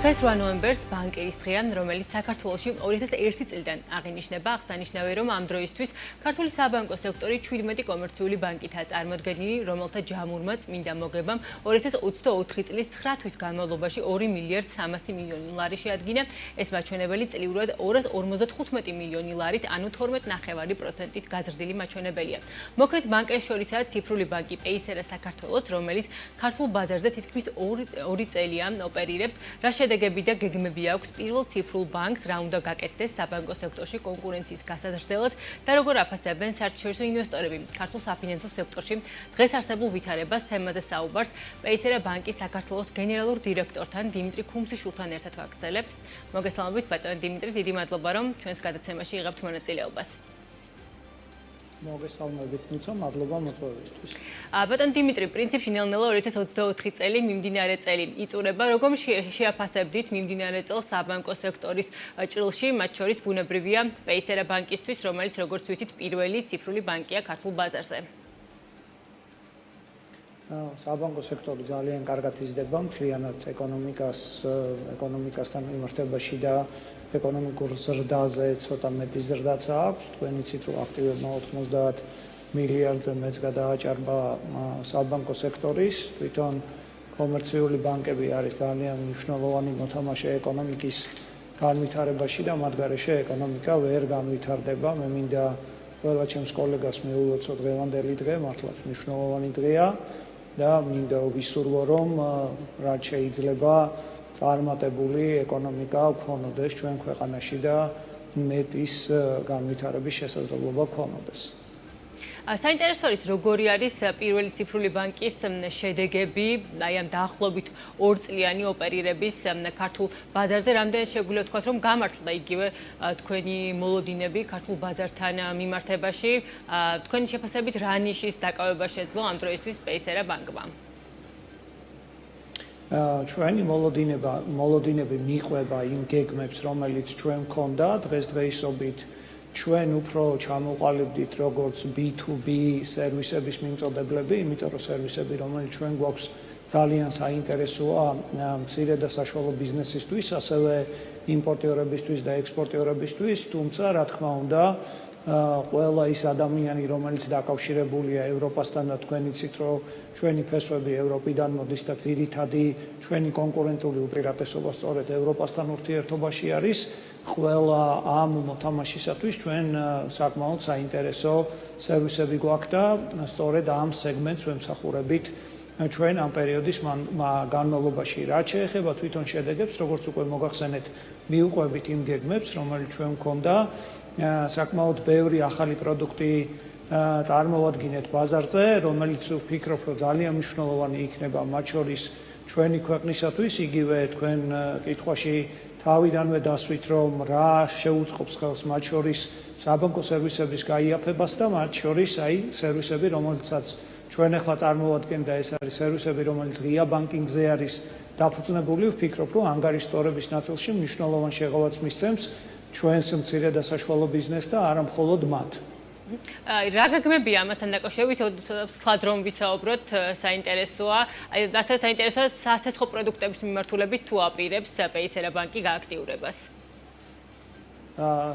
დღეს 8 ნოემბერს ბანკერის დღეა, რომელიც საქართველოში 2001 წლიდან აღინიშნება. აღსანიშნავია, რომ ამ დროისთვის ქართული საბანკო სექტორი 17 კომერციული ბანკითაა წარმოდგენილი, რომელთა ჯამურმა წმინდა მოგებამ 2024 წლის 9 თვის განმავლობაში 2 მილიარდ 300 მილიონი ლარი შეადგინა. ეს მაჩვენებელი წლიურად 255 მილიონი ლარით, ანუ 12.5%-ით გაზრდილი მაჩვენებელია. მოქმედ ბანკებს შორისაა ციფრული ბანკი პეისერა საქართველოს, რომელიც ქართულ ბაზარზე თითქმის 2 წელია ოპერირებს. რა შედეგები და გეგმები აქვს პირველ ციფრულ ბანკს, რა უნდა გაკეთდეს საბანკო სექტორში კონკურენციის გასაზრდელად და როგორ აფასებენ საერთაშორისო ინვესტორები ქართულ საფინანსო სექტორში. დღეს არსებულ ვითარებას თემაზე საუბარს პეისერა ბანკის საქართველოს გენერალურ დირექტორთან დიმიტრი ქუმსიშვილთან ერთად ვაგრძელებთ. მოგესალმებით ბატონო დიმიტრი, დიდი მადლობა რომ ჩვენს გადაცემაში იღებთ მონაწილეობას. მოგესალმებით, ნიცა, მადლობა მოწვევისთვის. ბატონ დიმიტრი, პრინციპში ნელ-ნელა 2024 წელი მიმდინარე წელი იწურება. როგორ შეაფასებდით მიმდინარე წელს საბანკო სექტორის ჭრილში, მათ შორის ბუნებრივია პეისერა ბანკისთვის, რომელიც როგორც ვიცით, პირველი ციფრული ბანკია ქართულ ბაზარზე. საბანკო სექტორი ძალიან კარგად იზრდება მთლიანად ეკონომიკასთან მიმართებაში და ეკონომიკურ ზრდაზე ცოტა მეტი ზრდაც აქვს. თქვენ იცით, რომ აქტივებმა 90 მილიარდზე მეც გადააჭარბა საბანკო სექტორის. თვითონ კომერციული ბანკები არის ძალიან მნიშვნელოვანი მოთამაშე ეკონომიკის განვითარებაში და მათ გარეშე ეკონომიკა ვერ განვითარდება. მე მინდა ყველა ჩემს კოლეგას მეულოცო დღევანდელი დღე, მართლაც მნიშვნელოვანი დღეა და მინდა ვისურვო, რომ რაც შეიძლება წარმატებული ეკონომიკა გქონოდეს ჩვენ ქვეყანაში და მეტის განვითარების შესაძლებლობა გქონოდეს. საინტერესო არის, როგორი არის პირველი ციფრული ბანკის შედეგები, აი ამ დაახლოებით 2 წლიანი ოპერირების ქართულ ბაზარზე. რამდენად შეგვიძლია ვთქვათ, რომ გამართლა იგივე თქვენი მოლოდინები ქართულ ბაზართან მიმართებაში. თქვენი შეფასებით რა ნიშის დაკავება შეძლო ამ დროისთვის პეისერა ბანკმა? ჩვენი მოლოდინები მიყვება იმ გეგმებს, რომელიც ჩვენ მქონდა დღესდღეობით. ჩვენ უფრო ჩამოყალიბდით როგორც B2B სერვისების მიმწოდებლები, იმიტომ რომ სერვისები, რომელიც ჩვენ გვაქვს, ძალიან საინტერესოა მცირე და საშუალო ბიზნესისთვის, ასევე იმპორტიორებისთვის და ექსპორტიორებისთვის, თუმცა რა თქმა უნდა, ყველა ის ადამიანი, რომელიც დაკავშირებულია ევროპასთან და თქვენ იცით, რომ ჩვენი ფესვები ევროპიდან მოდის და ძირითადი ჩვენი კონკურენტული უპირატესობა სწორედ ევროპასთან ურთიერთობაში არის. ყველა ამ მოთამაშისათვის ჩვენ საკმაოდ საინტერესო სერვისები გვაქვს და სწორედ ამ სეგმენტს ვემსახურებით ჩვენ ამ პერიოდის განმავლობაში. რაც შეეხება თვითონ შედეგებს, როგორც უკვე მოგახსენეთ, მიუყვებით იმ გეგმებს, რომელიც ჩვენ გვქონდა. საკმაოდ ბევრი ახალი პროდუქტი წარმოვადგინეთ ბაზარზე, რომელიც ვფიქრობ, რომ ძალიან მნიშვნელოვანი იქნება მათ შორის ჩვენი ქვეყნისათვის. იგივე თქვენ კითხვაში თავიდანვე დასვით, რომ რა შეუწყობს ხელს მათ შორის საბანკო სერვისების გაიაფებას და მათ შორის აი სერვისები, რომელიცაც ჩვენ ახლა წარმოვადგენთ და ეს არის სერვისები, რომელიც ღია ბანკინგზე არის დაფუძნებული. ვფიქრობ, რომ ანგარიშწორების ნაწილში მნიშვნელოვან შეღავათს მისცემს ჩვენს მცირე და საშუალო ბიზნესს და არა მხოლოდ მათ. რა გეგმებია ამასთან დაკავშირებით? სულად რომ ვისაუბროთ, საინტერესოა. აი, ასევე საინტერესოა სასაცხოვ პროდუქტების მიმართულებით თუ აპირებს პეისერა ბანკი გააქტიურებას.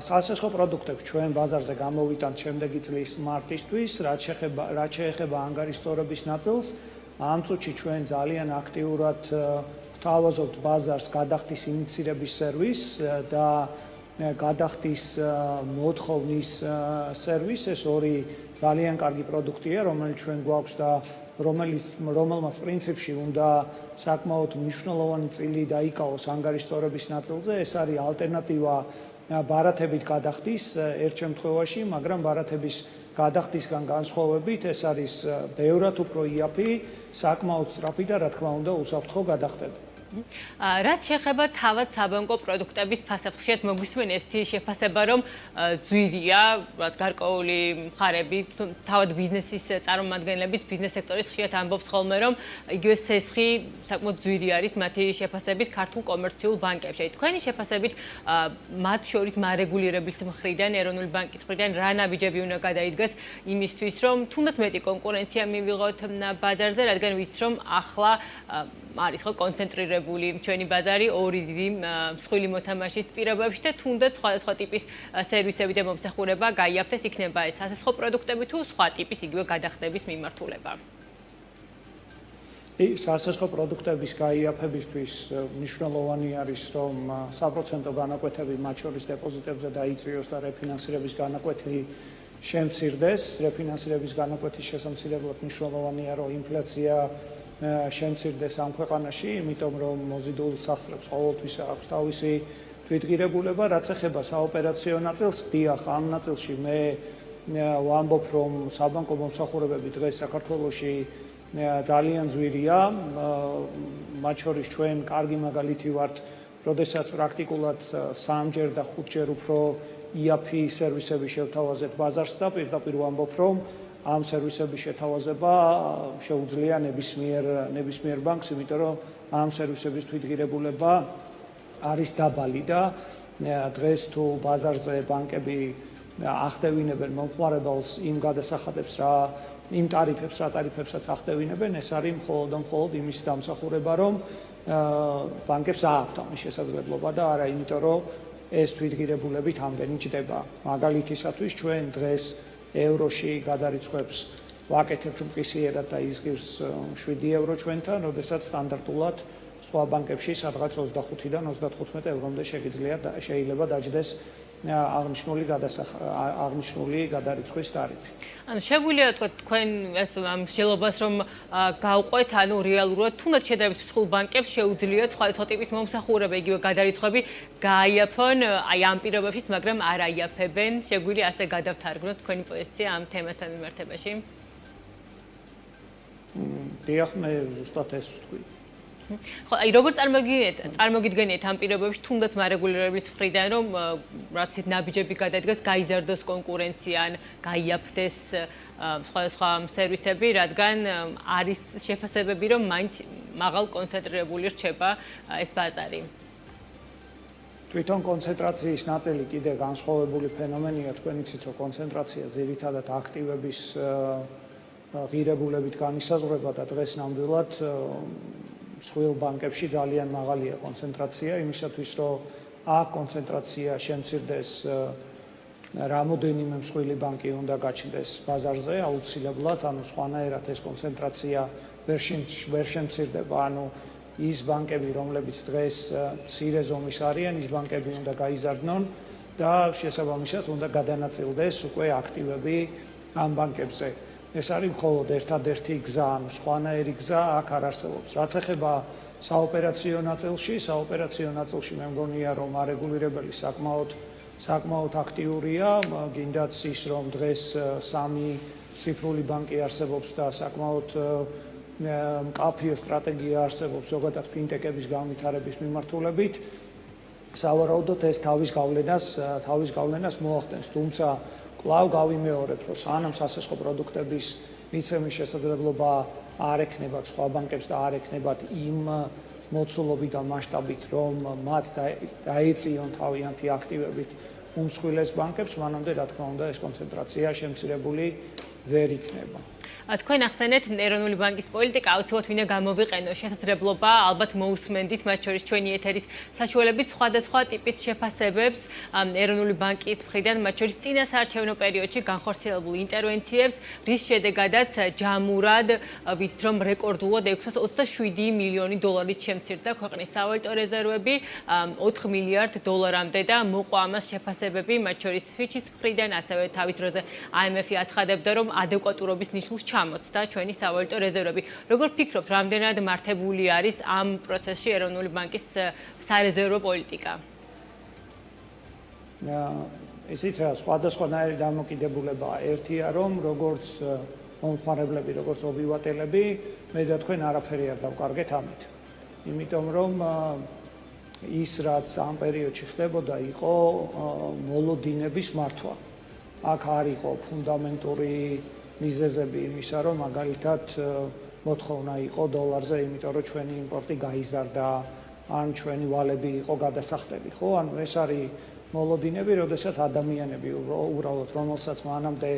სასაცხოვ პროდუქტებს ჩვენ ბაზარზე გამოვიტანთ შემდეგი წლის მარტისთვის, რაც შეეხება ანგარიშწორების ნაწილს. ამ წუთში ჩვენ ძალიან აქტიურად გვთავაზობთ ბაზარს გადახდის ინიცირების სერვისს და გადახდის მოთხოვნის სერვისი. ეს ორი ძალიან კარგი პროდუქტია, რომელიც ჩვენ გვაქვს და რომელმაც პრინციპში უნდა საკმაოდ მნიშვნელოვანი წილი დაიკავოს ანგარიშწორების ნაწილზე. ეს არის ალტერნატივა ბარათებით გადახდის ერთ შემთხვევაში, მაგრამ ბარათების გადახდისგან განსხვავებით ეს არის ბევრად უფრო იაფი, საკმაოდ სწრაფი და რა თქმა უნდა უსაფრთხო გადახდები. რაც შეეხება თავად საბანკო პროდუქტების ფასებს, ხშირად მოგვისმენ ესეთი შეფასება, რომ ძვირია, რაც გარკვეული მხარები, თავად ბიზნესის წარმომადგენლების, ბიზნეს სექტორის ხშირად ამბობს ხოლმე, რომ იგივე სესხი საკმაოდ ძვირი არის მათი შეფასებით ქართულ კომერციულ ბანკებში. თქვენი შეფასებით მათ შორის მარეგულირების მხრიდან, ეროვნული ბანკის მხრიდან რა ნაბიჯები უნდა გადაიდგას იმისთვის, რომ თუნდაც მეტი კონკურენცია მივიღოთ ბაზარზე, რადგან ვიცით, რომ ახლა არის ხო კონცენტრირებული ჩვენი ბაზარი ორი დიდი მსხვილი მოთამაშის პირობებში და თუნდაც სხვადასხვა ტიპის სერვისები და მომსახურება გაიაფთეს, იქნება ეს სასესხო პროდუქტები თუ სხვა ტიპის იგივე გადახდების მიმართულება. სასესხო პროდუქტების გაიაფებისთვის მნიშვნელოვანი არის, რომ საპროცენტო განაკვეთები მათ შორის დეპოზიტებზე დაიწვიოს და რეფინანსირების განაკვეთი შემცირდეს. რეფინანსირების განაკვეთის შესამცირებლად მნიშვნელოვანია, რომ ინფლაცია შემცირდეს ამ ქვეყანაში, იმიტომ რომ მოზიდულ სახსრებს ყოველთვის აქვს თავისი თვითღირებულება, რაც ეხება საოპერაციო ნაწილს, დიახ, ამ ნაწილში მე ვამბობ, რომ საბანკო მომსახურებები დღეს საქართველოში ძალიან ძვირია, მათ შორის ჩვენ კარგი მაგალითი ვართ, როდესაც პრაქტიკულად 3-ჯერ და 5-ჯერ უფრო IAP სერვისები შევთავაზეთ ბაზარს და პირდაპირ ვამბობ, რომ ამ სერვისების შეთავაზება შეუძლია ნებისმიერ ბანკს, იმიტომ რომ ამ სერვისების თვითღირებულება არის დაბალი და დღეს თუ ბაზარზე ბანკები ახდევინებენ მომხმარებელს იმ გადასახადებს იმ ტარიფებსაც ახდევინებენ, ეს არის მხოლოდ იმის დამსახურება, რომ ბანკებს აქვთ ამის შესაძლებლობა და არა იმიტომ, რომ ეს თვითღირებულებით ამდენი ჭდება. მაგალითისათვის ჩვენ დღეს ევროში გადარიცხვებს ვაკეთებთ მყისიერად და ის ღირს 7 евро ჩვენთან, როდესაც სტანდარტულად სხვა ბანკებში სადღაც 25-დან 35 ევრომდე შეიძლება დაჯდეს აღნიშნული გადარიცხვის ტარიფი. ანუ შეგვიძლია თქვა თქვენ ეს ამ მსჯელობას რომ გავყვეთ, ანუ რეალურად თუნდაც შედარებით მსხვილ ბანკებს შეუძლიათ სხვადასხვა ტიპის მომსახურება, იგივე გადარიცხვები გააიაფონ აი ამ პირობებშიც, მაგრამ არ აიაფებენ. შეგვიძლია ასე გადავთარგმნოთ თქვენი პოზიცია ამ თემასთან მიმართებაში? დიახ, მე ზუსტად ეს ვთქვი. ხო, აი როგორ წარმოგიდგენიათ ამ პირობებში თუნდაც მარეგულირების მხრიდან, რომ რაც ისეთ ნაბიჯები გადადგეს, გაიზარდოს კონკურენცია, ან გაიაფთეს სხვადასხვა სერვისები, რადგან არის შეფასებები, რომ მაინც მაღალ კონცენტრირებული რჩება ეს ბაზარი. თვითონ კონცენტრაციის ნაწილი კიდე განსხვავებული ფენომენია, თქვენ იცით, რომ კონცენტრაცია ძირითადად აქტივების ღირებულებით განისაზღვრება და დღეს ნამდვილად მსხვილ ბანკებში ძალიან მაღალია კონცენტრაცია, იმისათვის რომ აქ კონცენტრაცია შემცირდეს, რამოდენიმე მსხვილი ბანკი უნდა გაჩნდეს ბაზარზე აუცილებლად, ანუ სხვანაირად ეს კონცენტრაცია ვერ შემცირდება, ანუ ის ბანკები, რომლებიც დღეს მცირე ზომის არიან, ის ბანკები უნდა გაიზარდნონ და შესაბამისად უნდა გადანაწილდეს უკვე აქტივები ამ ბანკებზე. ეს არის მხოლოდ ერთადერთი გზა, ანუ სხვანაირი გზა აქ არ არსებობს. რაც ეხება საოპერაციო ნაწილში მე მგონია, რომ არეგულირებელი საკმაოდ აქტიურია, გინდაც ის, რომ დღეს 3 ციფრული ბანკი არსებობს და საკმაოდ მკაფიო სტრატეგია არსებობს ზოგადად ფინტეკების განვითარების მიმართულებით. სავარაუდოდ ეს თავის გავლენას მოახდენს, თუმცა კვლავ გავიმეორებ, რომ სანამ სასესხო პროდუქტების მიცემის შესაძლებლობა არ ექნებათ სხვა ბანკებს და არ ექნებათ იმ მოცულობით და მასშტაბით, რომ მათ დაეწიონ თავიანთი აქტივებით უმსხვილეს ბანკებს, მანამდე რა თქმა უნდა ეს კონცენტრაცია შემცირებული ვერ იქნება. თქვენ ახსენეთ ეროვნული ბანკის პოლიტიკა, აუცილებლად მინდა გამოვიყენო შესაძლებლობა, ალბათ მოусმენდით მათ შორის ჩვენი ეთერის საშუალებით სხვადასხვა ტიპის შეფასებებს ეროვნული ბანკის მხრიდან, მათ შორის წინასაარჩევნო პერიოდში განხორციელებულ ინტერვენციებს, რის შედეგადაც ჯამურად ვიცით, რომ რეკორდულად 627 მილიონი დოლარით შემცირდა ქვეყნის სავალუტო რეზერვები 4 მილიარდ დოლარამდე და მოყვა ამას შეფასებები, მათ შორის Fitch-ის მხრიდან, ასევე თავის დროზე IMF-ი აცხადებდა, რომ ადეკვატურობის ნიშნულს ჩამოწდა ჩვენი სავალუტო რეზერვები. როგორ ფიქრობთ, რამდენად მართებული არის ამ პროცესში ეროვნული ბანკის სარეზერვო პოლიტიკა? ისიც სხვადასხვანაირი დამოკიდებულებაა. ერთია, რომ როგორც მომხმარებლები, როგორც ობიუატელები, მე და თქვენ არაფერი არ დავკარგეთ ამით. იმიტომ რომ ის რაც ამ პერიოდში ხდებოდა, იყო მოლოდინების მართვა. აქ არ იყო ფუნდამენტური მიზეზები იმისა, რომ მაგალითად მოთხოვნა იყო დოლარზე, იმიტომ რომ ჩვენი იმპორტი გაიზარდა, ან ჩვენი ვალები იყო გადასახდები, ხო? ანუ ეს არის მოლოდინები, როდესაც ადამიანები უბრალოდ რომელსაც მანამდე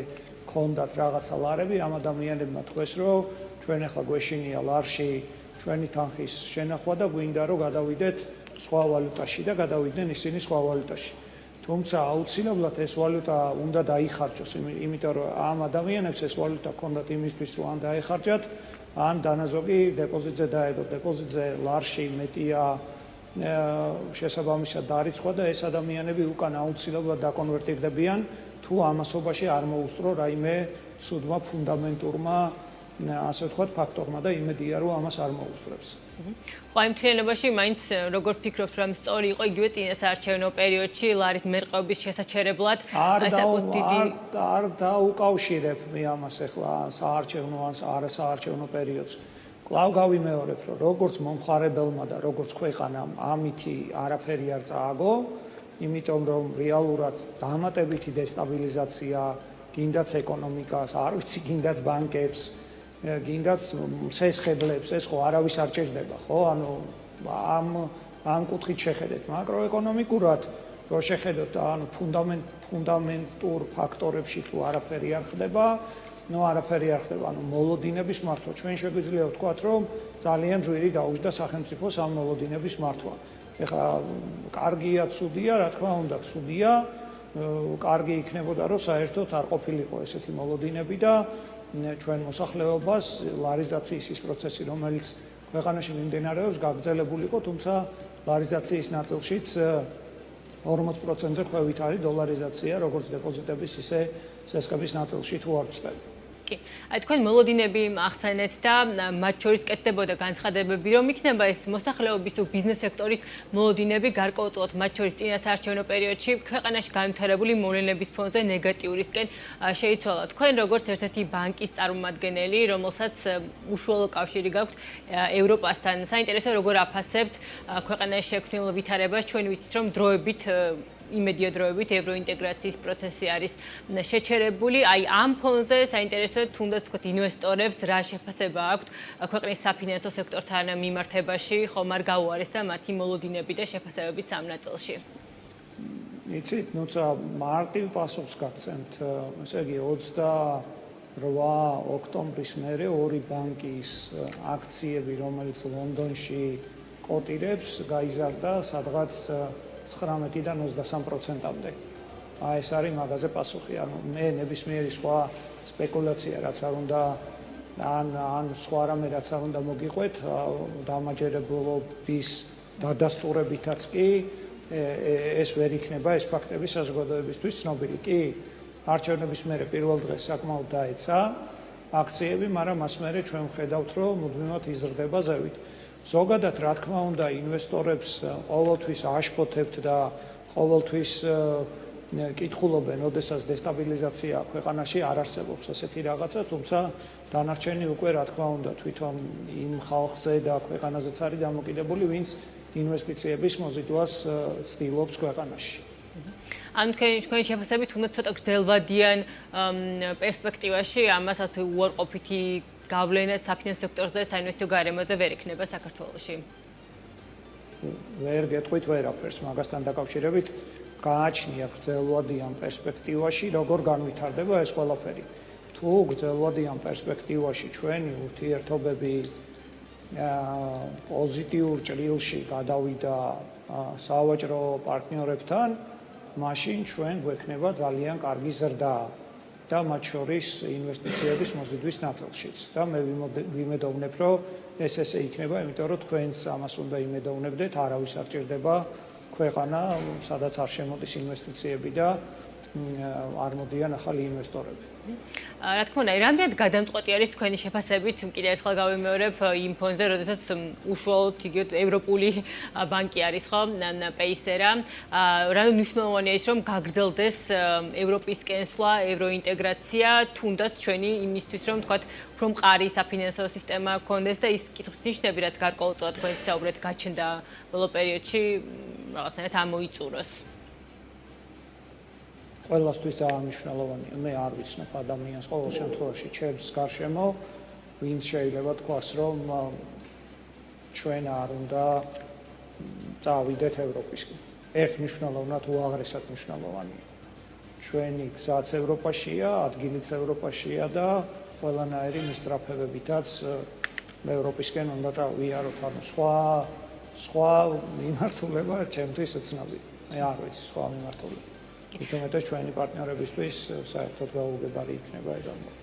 ჰქონდათ რაღაცა ლარები, ამ ადამიანებმა თქვეს, რომ ჩვენ ახლა გვეშინია ლარში ჩვენი თანხის შენახვა და გვინდა რომ გადავიდეთ სხვა ვალუტაში და გადავიდნენ ისინი სხვა ვალუტაში. თუმცა აუცილებლად ეს ვალუტა უნდა დაიხარჯოს, იმიტომ რომ ამ ადამიანებს ეს ვალუტა ჰქონდათ იმისთვის, რომ ან დაეხარჯათ, ან დანაზოგი დეპოზიტზე დაედო. დეპოზიტზე ლარში მეტია შესაბამისად დარიცხვა და ეს ადამიანები უკან აუცილებლად დაკონვერტირდებიან, თუ ამასობაში არ მოუსწრო რაიმე ცუდმა ფუნდამენტურმა ასე ვთქვათ ფაქტორმა და იმედია რომ ამას არ მოუსწრებს. ხო, იმ მთლიანობაში მაინც როგორ ფიქრობთ, რომ სწორი იყო იგივე წინასაარჩევნო პერიოდში ლარის მერყეობის შესაჩერებლად საკუთი დიდი არ დაუკავშირებ მე ამას ახლა საარჩევნო ან არასაარჩევნო პერიოდს. კვლავ გავიმეორებ, რომ როგორც მომხარებელმა და როგორც ქვეყანამ ამითი არაფერი არ წააგო, იმიტომ რომ რეალურად დამატებითი დესტაბილიზაცია გინდაც ეკონომიკას, არ ვიცი, გინდაც ბანკებს, გინდაც სესხებლებს, ეს ხო არავის არ ჭირდება, ხო? ანუ ამ კუთხით შეხედეთ, მაკროეკონომიკურად რო შეხედოთ, ანუ ფუნდამენტურ ფაქტორებში თუ არაფერი არ ხდება, არაფერი არ ხდება, ანუ მოლოდინების მართვა. ჩვენ შეგვიძლია ვთქვათ, რომ ძალიან ძვირი გაუჩნდა სახელმწიფოს ამ მოლოდინების მართვა. ეხლა კარგია, ცუდია, რა თქმა უნდა, ცუდია. კარგი იქნებოდა, რომ საერთოდ არ ყოფილიყო ესეთი მოლოდინები და ჩვენ მოსახლეობას ლარიზაციის ის პროცესი, რომელიც ქვეყანაში მიმდინარეობს, გაგრძელებულიყო, თუმცა ლარიზაციის ნაწილშიც 40%-ზე ქვევით არის დოლარიზაცია, როგორც დეპოზიტების, ისე სესხების ნაწილში თუ არ ვწდები. კი. აი თქვენ მოლოდინები ახსენეთ და მათ შორის კეთდებოდა განცხადებები, რომ იქნება ეს მოსახლეობის თუ ბიზნეს სექტორის მოლოდინები გარკვეულწილად მათ შორის წინასაარჩევნო პერიოდში ქვეყანაში განვითარებული მოვლენების ფონზე ნეგატიურისკენ შეიცვალა. თქვენ როგორც ერთ-ერთი ბანკის წარმომადგენელი, რომელსაც უშუალო კავშირი გაქვთ ევროპასთან, საინტერესოა როგორ აფასებთ ქვეყანაში შექმნილ ვითარებას. ჩვენ ვიცით, რომ დროებით იმედია დროებით ევროინტეგრაციის პროცესი არის შეჩერებული. აი ამ ფონზე საინტერესოა თუნდაც ვთქვათ ინვესტორებს რა შეფასება აქვთ ქვეყნის საფინანსო სექტორთან მიმართებაში, ხომ არ გაუარესდა მათი მოლოდინები და შეფასებებიც ამ ნაწილში. იცით, ნუცა მარტივ პასუხს გაგცემთ. ესე იგი 28 ოქტომბრის მერე ორი ბანკის აქციები, რომელიც ლონდონში კოტირებს, გაიზარდა სადღაც 19-დან 23%-მდე. ეს არის მაგაზე პასუხი. ანუ მე ნებისმიერი სხვა სპეკულაცია, რაც არ უნდა ან სხვა რამე რაც არ უნდა მოგიყვეთ, დამაჯერებლობის დადასტურებითაც კი ეს ვერ იქნება ეს ფაქტები საზოგადოებისთვის ცნობილი. კი, არჩევნების მერე პირველ დღეს საკმაოდ დაეცა აქციები, მაგრამ მას მერე ჩვენ ვხედავთ, რომ მუდმივად იზრდება ზევით. ზოგადად, რა თქმა უნდა, ინვესტორებს ყოველთვის აშფოთებთ და ყოველთვის კითხულობენ, ოდესაც დესტაბილიზაცია ქვეყანაში არ არსებობს ესეთი რაღაცა, თუმცა დანარჩენი უკვე, რა თქმა უნდა, თვითონ იმ ხალხზე და ქვეყანაზეც არის დამოკიდებული, ვინც ინვესტიციების მოზიდვას ცდილობს ქვეყანაში. ან თქვენი შეფასებით თუნდაც ცოტა გრძელვადიან პერსპექტივაში ამასაც უარყოფითი გავლენა საფინანსო სექტორზე და საინვესტიციო გარემოზე ვერ იქნება საქართველოში. ვერ გეტყვით ვერაფერს მაგასთან დაკავშირებით. გააჩნია გრძელვადიან პერსპექტივაში, როგორ განვითარდება ეს ყველაფერი. თუ გრძელვადიან პერსპექტივაში ჩვენი ურთიერთობები პოზიტიურ ჭრილში გადავიდა სავაჭრო პარტნიორებთან, მაშინ ჩვენ გვექნება ძალიან კარგი ზრდა და მათ შორის ინვესტიციების მოზიდვის ნაწილშიც. და მე ვიმედოვნებ, რომ ეს ესე იქნება, იმიტომ რომ თქვენს ამას უნდა იმედოვნებდეთ, არავის არ ჭირდება ქვეყანა, სადაც არ შემოდის ინვესტიციები და არ მოდიან ახალი ინვესტორები. რა თქმა უნდა, რამდენად გადამწყვეტი არის თქვენი შეფასებით, კიდევ ერთხელ გავიმეორებ იმ ფონზე, როდესაც უშუალოდ იგივე ევროპული ბანკი არის, ხო, პეისერა. რადგან მნიშვნელოვანია ის, რომ გაგრძელდეს ევროპის კენსვა, ევროინტეგრაცია, თუნდაც ჩვენი იმისთვის, რომ თქვათ, უფრო მყარი საფინანსო სისტემა გქონდეს და ის კითხვის ნიშნები, რაც გარკვეულწილად თქვენ საუბრეთ, გაჩნდა ბოლო პერიოდში, რაღაცნაირად ამოიწუროს. ყველასთვის ძალიან მნიშვნელოვანია. მე არ ვიცნობ ადამიანს ყოველ შემთხვევაში ჩემს გარშემო, ვინც შეიძლება თქვას, რომ ჩვენ არ უნდა წავიდეთ ევროპისკენ. ერთ მნიშვნელოვნად უაღრესად მნიშვნელოვანია. ჩვენი გზაც ევროპაშია, ადგილიც ევროპაშია და ყველანაირი მისწრაფებებითაც ევროპისკენ უნდა წავიაროთ, ანუ სხვა მიმართულება ჩემთვის უცნობია. მე არ ვიცი სხვა მიმართულება. თუმცა ჩვენი პარტნიორებისთვის საერთოდ გაუგებარი იქნება ეს ამბავი.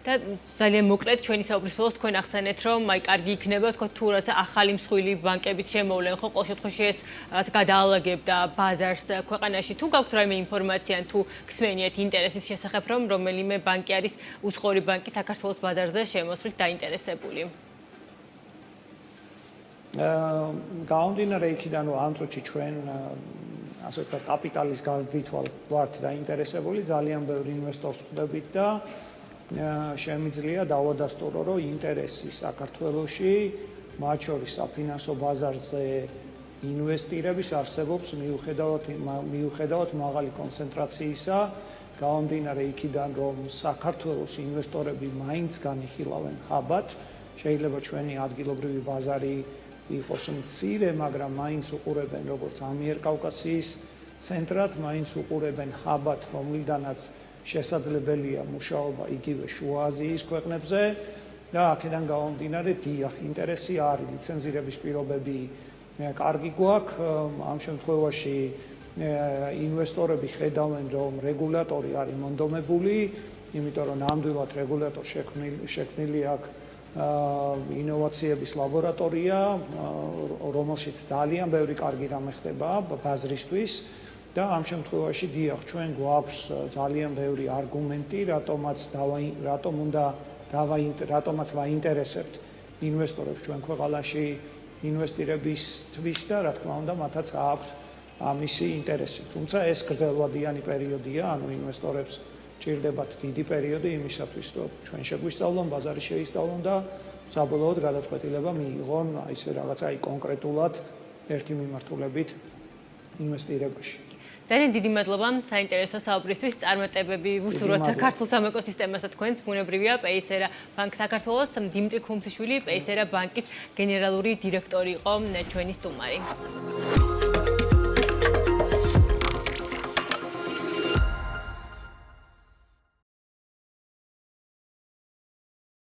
და ძალიან მოკლედ ჩვენი საუბრის ბოლოს თქვენ ახსენეთ, რომ აი კარგი იქნება თქო თუ რაცა ახალი მსხვილი ბანკებით შემოვლენ, ხო ყოველ შემთხვევაში ეს რაც გადაალაგებდა ბაზარს ქვეყანაში. თუ გაქვთ რაიმე ინფორმაცია თუ გსმენიათ ინტერესის შესახებ, რომ რომელიმე ბანკი არის უცხოური ბანკი საქართველოს ბაზარზე შემოსვლით დაინტერესებული. გამომდინარე იქიდან, რომ ამ წუთში ჩვენ ასე ვთქვათ, კაპიტალის გაზრდით ვართ დაინტერესებული, ძალიან ბევრი ინვესტორს ხვდებით და შემიძლია დავადასტურო, რომ ინტერესი საქართველოში, მათ შორის საფინანსო ბაზარზე ინვესტირების არსებობს მიუხედავად მაღალი კონცენტრაციისა, გამომდინარე იქიდან, რომ საქართველოს ინვესტორები მაინც განიხილავენ ხაბად, შეიძლება ჩვენი ადგილობრივი ბაზარი იყოს მცირე, მაგრამ მაინც უყურებენ როგორც ამიერკავკასიის ცენტრად, მაინც უყურებენ ხაბად, რომლიდანაც შესაძლებელია მუშაობა იგივე შუა აზიის ქვეყნებზე და აქედან გამომდინარე, დიახ, ინტერესი არის, ლიცენზირების პირობები კარგი გვაქვს, ამ შემთხვევაში ინვესტორები ხედავენ, რომ რეგულატორი არის მონდომებული, იმიტომ რომ ნამდვილად რეგულატორ შექმნილი აქვს ინოვაციების ლაბორატორია, რომელშიც ძალიან ბევრი კარგი რამე ხდება ბაზრისთვის და ამ შემთხვევაში დიახ, ჩვენ გვაქვს ძალიან ბევრი არგუმენტი, რატომაც ვაინტერესებთ ინვესტორებს ჩვენ ქვეყანაში ინვესტირებისთვის და რა თქმა უნდა, მათაც აქვთ ამისი ინტერესი. თუმცა ეს გრძელვადიანი პერიოდია, ანუ ინვესტორებს ჭირდებათ დიდი პერიოდი იმისათვის, რომ ჩვენ შეგვისწავლონ, ბაზარი შეისწავლონ და საბოლოოდ გადაწყვეტილება მიიღონ ისე რაღაცა კონკრეტულად ერთი მიმართულებით ინვესტირებაში. ძალიან დიდი მადლობა საინტერესო საუბრისთვის. წარმატებები ვუსურვოთ საქართველოს ამ ეკოსისტემასა თქვენს. ბუნებრივია პეისერა ბანკ საქართველოს დიმიტრი ქუმციშვილი პეისერა ბანკის გენერალური დირექტორი იყო ჩვენი სტუმარი.